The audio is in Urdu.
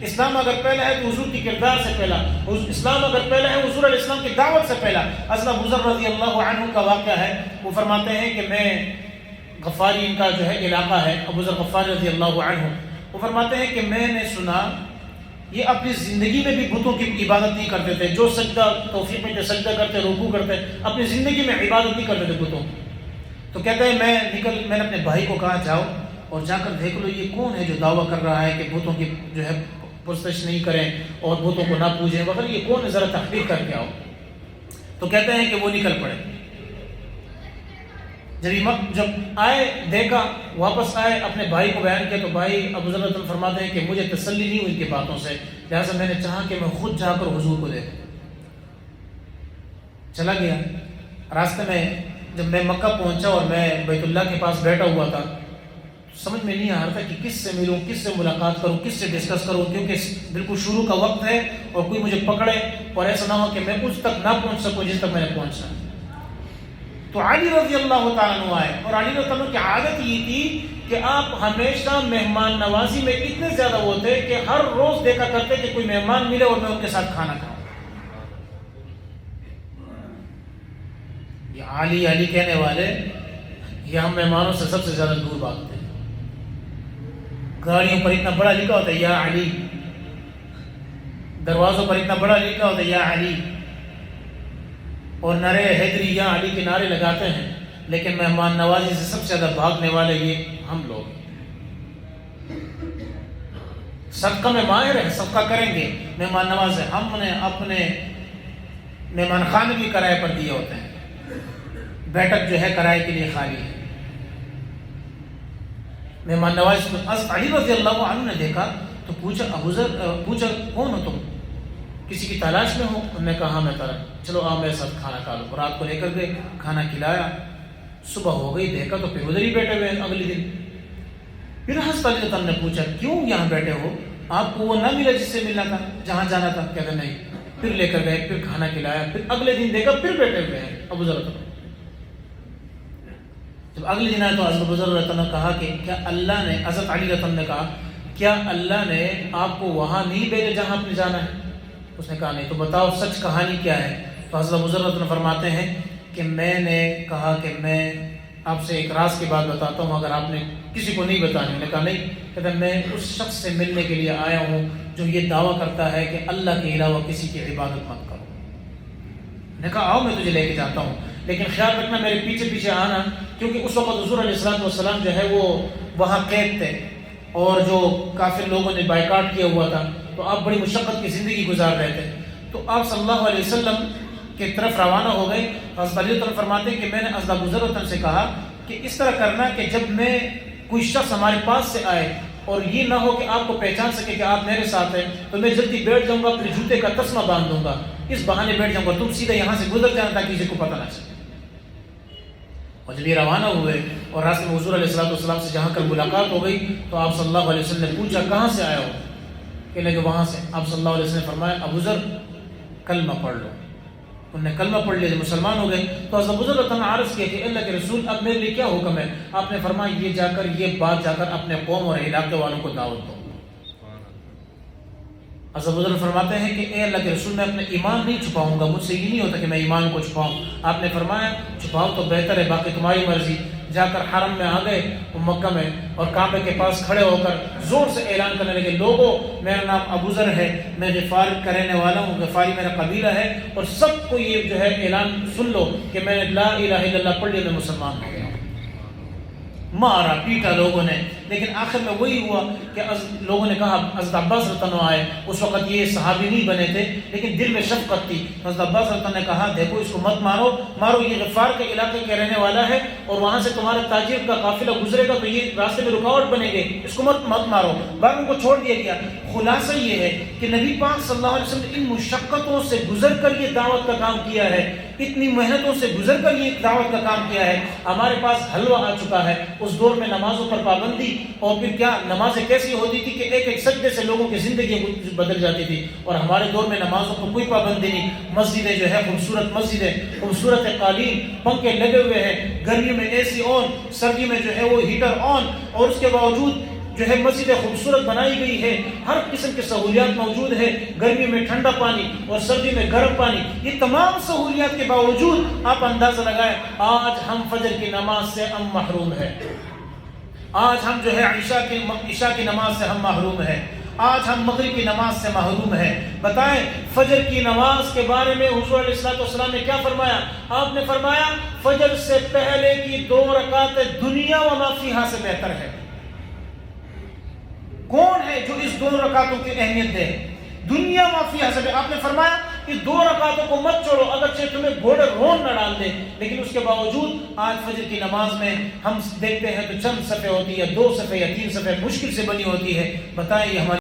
اسلام اگر پہلا ہے تو حضور کی کردار سے پہلا، اسلام اگر پہلا ہے حضور علیہ السلام کی دعوت سے پہلا۔ حضرت ابو ذر رضی اللہ عنہ کا واقعہ ہے، وہ فرماتے ہیں کہ میں غفاری ان کا جو ہے علاقہ ہے، ابو ذر غفاری رضی اللہ عنہ، وہ فرماتے ہیں کہ میں نے سنا یہ اپنی زندگی میں بھی بتوں کی عبادت نہیں کرتے تھے، جو سجدہ توفیق میں سجدہ کرتے، رکوع کرتے، اپنی زندگی میں عبادت نہیں کرتے تھے بتوں۔ تو کہتے ہیں میں نے اپنے بھائی کو کہا جاؤ اور جا کر دیکھ لو یہ کون ہے جو دعویٰ کر رہا ہے کہ بتوں کی جو ہے پرستش نہیں کریں اور بتوں کو نہ پوجیں وغیرہ، یہ کون ہے، ذرا تحقیق کر کے آؤ۔ تو کہتے ہیں کہ وہ نکل پڑے، جب آئے دیکھا، واپس آئے اپنے بھائی کو بیان کیا، تو بھائی ابو ذر فرماتے ہیں کہ مجھے تسلی نہیں ہوئی ان کی باتوں سے، لہٰذا میں نے چاہا کہ میں خود جا کر حضور کو دیکھوں۔ چلا گیا، راستے میں جب میں مکہ پہنچا اور میں بیت اللہ کے پاس بیٹھا ہوا تھا، سمجھ میں نہیں آ رہا تھا کہ کس سے ملوں، کس سے ملاقات کروں، کس سے ڈسکس کروں، کیونکہ بالکل شروع کا وقت ہے اور کوئی مجھے پکڑے اور ایسا نہ ہو کہ میں اس تک نہ پہنچ سکوں جس تک میں نے پہنچنا۔ تو علی رضی اللہ تعالیٰ عنہ آئے، اور علی رضی اللہ عنہ کی عادت یہ تھی کہ آپ ہمیشہ مہمان نوازی میں اتنے زیادہ وہ تھے کہ ہر روز دیکھا کرتے کہ کوئی مہمان ملے اور میں ان کے ساتھ کھانا کھاؤں۔ یہ علی کہنے والے یہ ہم مہمانوں سے سب سے زیادہ دور بھاگتے ہیں۔ گاڑیوں پر اتنا بڑا لکھا ہوتا ہے یا علی، دروازوں پر اتنا بڑا لکھا ہوتا ہے یا علی، اور نعرے حیدری یا علی کے نعرے لگاتے ہیں، لیکن مہمان نوازی سے سب سے زیادہ بھاگنے والے یہ ہم لوگ ہیں۔ صدقہ میں ماہر ہیں، صدقہ کریں گے، مہمان نواز ہیں۔ ہم نے اپنے مہمان خانے بھی کرائے پر دیے ہوتے ہیں، بیٹھک جو ہے کرائے کے لیے خالی ہے۔ مہمان نواز حضرت علی رضی اللہ عنہ نے دیکھا تو پوچھا ابو ذر، پوچھا کون ہو تم، کسی کی تلاش میں ہو؟ انہوں نے کہا ہاں میں تلاش، چلو آؤ میرے ساتھ کھانا کھا لو۔ رات کو لے کر گئے، کھانا کھلایا، صبح ہو گئی، دیکھا تو پھر ادھر ہی بیٹھے ہوئے ہیں اگلے دن۔ پھر حضرت علی رضی اللہ عنہ نے پوچھا کیوں یہاں بیٹھے ہو، آپ کو وہ نہ ملا جس سے ملنا تھا، جہاں جانا تھا؟ کہتے نہیں۔ پھر لے کر گئے، پھر کھانا کھلایا، پھر اگلے دن دیکھا پھر بیٹھے ہوئے ہیں ابو ذر۔ جب اگلے دن آئے تو حضرت ابو ذر رضی اللہ عنہ نے کہا کہ کیا اللہ نے، حضرت علی رضی اللہ عنہ نے کہا کیا اللہ نے آپ کو وہاں نہیں بھیجا جہاں آپ نے جانا ہے؟ اس نے کہا نہیں۔ تو بتاؤ سچ کہانی کیا ہے؟ تو حضرت ابو ذر رضی اللہ عنہ فرماتے ہیں کہ میں نے کہا کہ میں آپ سے ایک راز کی بات بتاتا ہوں، اگر آپ نے کسی کو نہیں بتانی۔ میں نے کہا نہیں۔ کہتا میں اس شخص سے ملنے کے لیے آیا ہوں جو یہ دعویٰ کرتا ہے کہ اللہ کے علاوہ کسی کی عبادت مت کرو۔ میں نے کہا آؤ میں تجھے لے کے جاتا ہوں، لیکن خیال رکھنا میرے پیچھے پیچھے آنا، کیونکہ اس وقت حضور علیہ السلام جو ہے وہ وہاں قید تھے اور جو کافر لوگوں نے بائیکاٹ کیا ہوا تھا، تو آپ بڑی مشقت کی زندگی گزار رہے تھے۔ تو آپ صلی اللہ علیہ وسلم کی طرف روانہ ہو گئے۔ حضرت علی طرف فرماتے ہیں کہ میں نے حضرت ابو ذر سے کہا کہ اس طرح کرنا کہ جب میں کوئی شخص ہمارے پاس سے آئے اور یہ نہ ہو کہ آپ کو پہچان سکے کہ آپ میرے ساتھ ہیں، تو میں جلدی بیٹھ جاؤں گا، پھر جوتے کا تسمہ باندھ دوں گا، اس بہانے بیٹھ جاؤں گا، تم سیدھا یہاں سے گزر جانا تاکہ کسی کو پتہ نہ چلے۔ اور جب یہ روانہ ہوئے اور راستے میں حضور علیہ السلام سے جہاں کر ملاقات ہو گئی تو آپ صلی اللہ علیہ وسلم نے پوچھا کہاں سے آیا ہو؟ کہنے کہ وہاں سے۔ آپ صلی اللہ علیہ وسلم نے فرمایا ابو ذر کلمہ پڑھ لو۔ انہوں نے کلمہ پڑھ لیا، جب مسلمان ہو گئے تو حضرت ابو ذر نے عرض کیا کہ اللہ کے رسول اب میرے لیے کیا حکم ہے؟ آپ نے فرمایا یہ بات جا کر اپنے قوم اور علاقے والوں کو دعوت دو۔ حضرت ابو ذر فرماتے ہیں کہ اے اللہ کے رسول میں اپنے ایمان نہیں چھپاؤں گا، مجھ سے یہ نہیں ہوتا کہ میں ایمان کو چھپاؤں۔ آپ نے فرمایا چھپاؤ تو بہتر ہے، باقی تمہاری مرضی۔ جا کر حرم میں آ گئے مکہ میں اور کعبے کے پاس کھڑے ہو کر زور سے اعلان کرنے لگے لوگوں میرا نام ابو ذر ہے، میں غفار کا رہنے والا ہوں، غفاری میرا قبیلہ ہے، اور سب کو یہ جو ہے اعلان سن لو کہ میں نے لا الہ الا اللہ پڑھ لیا، میں مسلمان ہو گیا۔ مارا پیٹا لوگوں نے، لیکن آخر میں وہی ہوا کہ لوگوں نے کہا حضرت عباس رضی اللہ عنہ آئے۔ اس وقت یہ صحابی نہیں بنے تھے لیکن دل میں شفقت تھی۔ حضرت عباس رضی اللہ عنہ نے کہا دیکھو اس کو مت مارو، یہ غفار کے علاقے کے رہنے والا ہے اور وہاں سے تمہارے تاجر کا قافلہ گزرے گا تو یہ راستے میں رکاوٹ بنے گی، اس کو مت مارو۔ بعد ان کو چھوڑ دیا گیا۔ خلاصہ یہ ہے کہ نبی پاک صلی اللہ علیہ وسلم نے ان مشقتوں سے گزر کر یہ دعوت کا کام کیا ہے، اتنی محنتوں سے گزر کر یہ دعوت کا کام کیا ہے۔ ہمارے پاس حلوہ آ چکا ہے، اس دور میں نمازوں پر پابندی، اور پھر کیا نمازیں کیسی ہوتی تھی کہ ایک ایک سجدے سے لوگوں کی زندگی بدل جاتی تھی، اور ہمارے دور میں نمازوں پر کوئی پابندی نہیں۔ مسجدیں جو ہے خوبصورت مسجدیں، خوبصورت قالین، پنکھے لگے ہوئے ہیں، گرمی میں اے سی آن، سردی میں جو ہے وہ ہیٹر آن، اور اس کے باوجود جو ہے مسجد خوبصورت بنائی گئی ہے، ہر قسم کی سہولیات موجود ہے، گرمی میں ٹھنڈا پانی اور سردی میں گرم پانی، یہ تمام سہولیات کے باوجود آپ اندازہ لگائیں آج ہم فجر کی نماز سے ہم محروم ہیں، آج ہم جو ہے عشاء کی نماز سے ہم محروم ہیں، آج ہم مغرب کی نماز سے محروم ہیں۔ بتائیں فجر کی نماز کے بارے میں حضور علیہ الصلوۃ والسلام نے کیا فرمایا؟ آپ نے فرمایا فجر سے پہلے کی 2 رکعتیں دنیا و ما فیہا سے بہتر ہے۔ کون ہے جو اس 2 رکعتوں کی اہمیت دے؟ دنیا ما فیہا سے آپ نے فرمایا کہ 2 رکعتوں کو مت چھوڑو، اگرچہ تمہیں گھوڑے رون نہ ڈال دے، لیکن اس کے باوجود آج فجر کی نماز میں ہم دیکھتے ہیں تو چند صفحے ہوتی ہے، 2 صفحے یا 3 صفحے مشکل سے بنی ہوتی ہے۔ بتائیں یہ ہماری